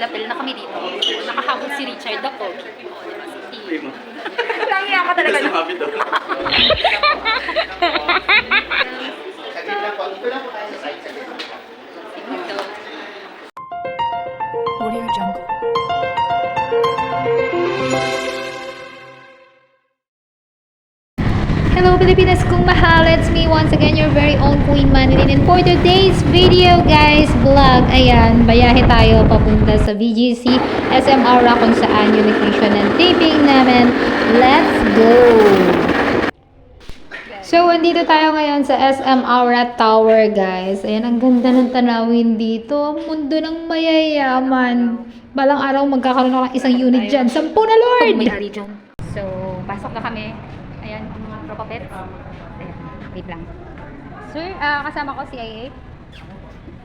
nagpapalapil na kami dito. Nakahabol si Richard the Pogi. Langiya ka talaga na. Audio Jungle. Hello Pilipinas kung mahal, it's me once again, your very own Queen Manilin. And for today's video guys, vlog, ayan, bayahe tayo papunta sa VGC SM Aura kung saan yung location ng taping namin. Let's go! So, andito tayo ngayon sa SM Aura Tower guys. Ayan, ang ganda ng tanawin dito. Mundo ng mayayaman. Balang araw magkakaroon ako ng isang unit dyan. 10 na Lord! May-ari dyan. So, pasok na kami. Ayan, ang mga tropa pets. Ayan, wait lang. Sir, kasama ko si IA.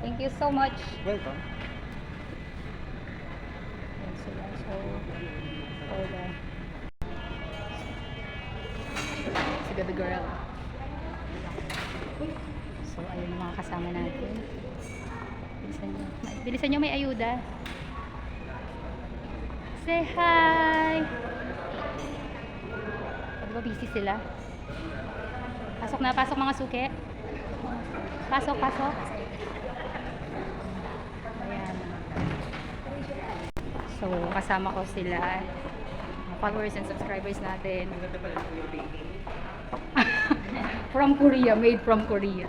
Thank you so much. Welcome. Ayan sila. So, hold on. Si baby girl. So, ayun yung mga kasama natin. Bilisan nyo, may ayuda. Say hi! Di ba busy sila? Pasok na, pasok mga suke. Pasok, pasok. Ayan. So, kasama ko sila. Followers and subscribers natin. From Korea, made from Korea.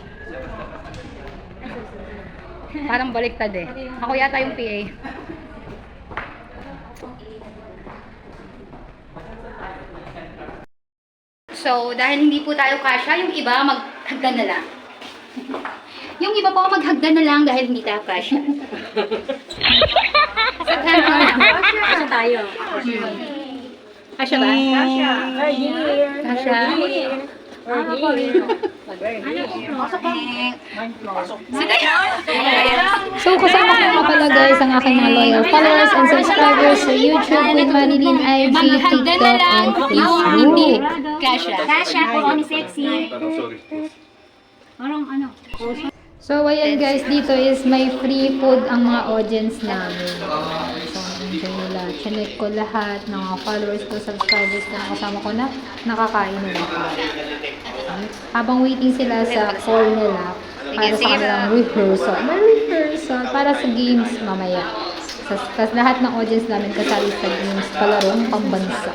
Parang baliktad eh. Ako yata yung PA. So, dahil hindi po tayo kasya, yung iba maghagdan na lang. Yung iba po maghagdan na lang dahil hindi tayo kasya. Kasya tayo. Kasya ba? Kasya. Kasya. So, kasama ko nga pala guys ang aking mga loyal followers and subscribers sa YouTube, Queen Manilin, IG, TikTok, and Hindi. Facebook. Kasya. Kasha po, ang sexy. Parang ano? So, ayan guys, dito is may free food ang mga audience namin. So, enjoy nila. Chinek ko lahat ng mga followers ko, subscribers ko na kasama ko na nakakain nila. Habang waiting sila sa call nila para sa kanilang rehearsal. May rehearsal para sa games mamaya. Tapos lahat ng audience namin kasali sa games palarong pambansa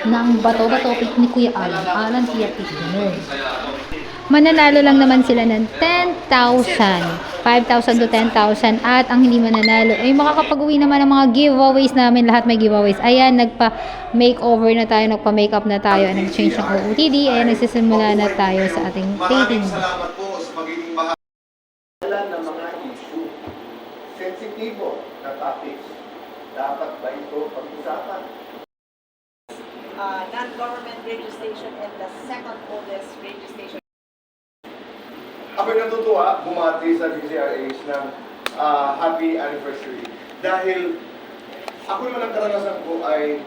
ng bato-bato pick ni Kuya Alan. Alan Tiapik ganun. Mananalo lang naman sila ng 10,000. 5,000 to 10,000. At ang hindi mananalo ay makakapag-uwi naman ng mga giveaways namin. Lahat may giveaways. Ayan, nagpa-makeover na tayo, nagpa-makeup na tayo, nag-change ng OOTD. Ayan, nagsisimula na tayo sa ating taping. Salamat po sa magiging mahal ng mga issue. Sensitibo na topics. Dapat ba ito pag-usapan? Non-government radio station and the second oldest radio station. Ako'y natutuwa bumati sa DCRH ng happy anniversary. Dahil ako naman ang karanasan ko ay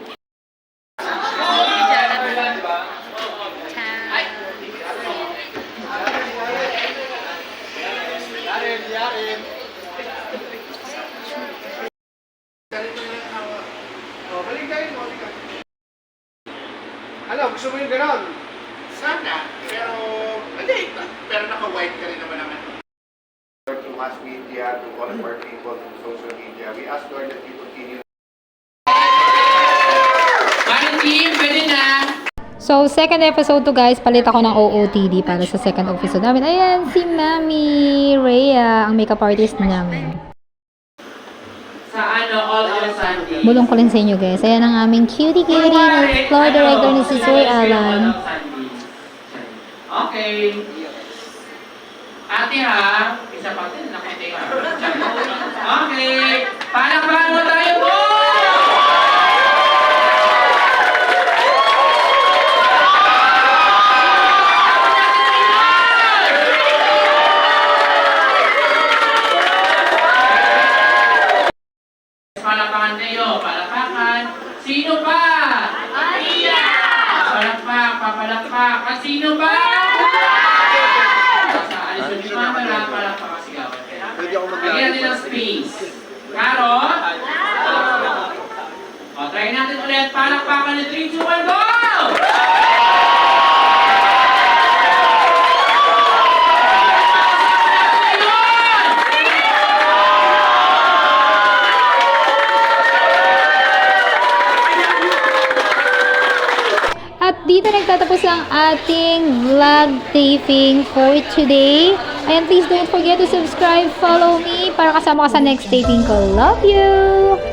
ano, gusto mo yung ganon? Sana, pero hindi, pero naka-white ka rin naman naman. To mass media, to all of our people, to social media, we ask Lord that you continue. So, second episode to guys, palit ako ng OOTD para sa second episode namin. Ayan, si Mami Rhea, ang makeup artist namin. Bulong ko rin sa inyo guys. Ayan ang aming cutie-cutie na floor director ni si Sir Alan. Okay. Ate ha, isa pa din, nakite ha. Okay, palakpakan mo tayo po! Palakpakan kayo, palakpakan. Sino pa? Alia! Palakpak, papalakpak. At sino pa? Alis yung mama lang, palakpak sigawan. Lagyan natin ng space. Carrot? Palakpakan ni 3, 2, 1, go! At dito nagtatapos ang ating vlog taping for today. And please don't forget to subscribe, follow me para kasama ka sa next taping ko. Love you!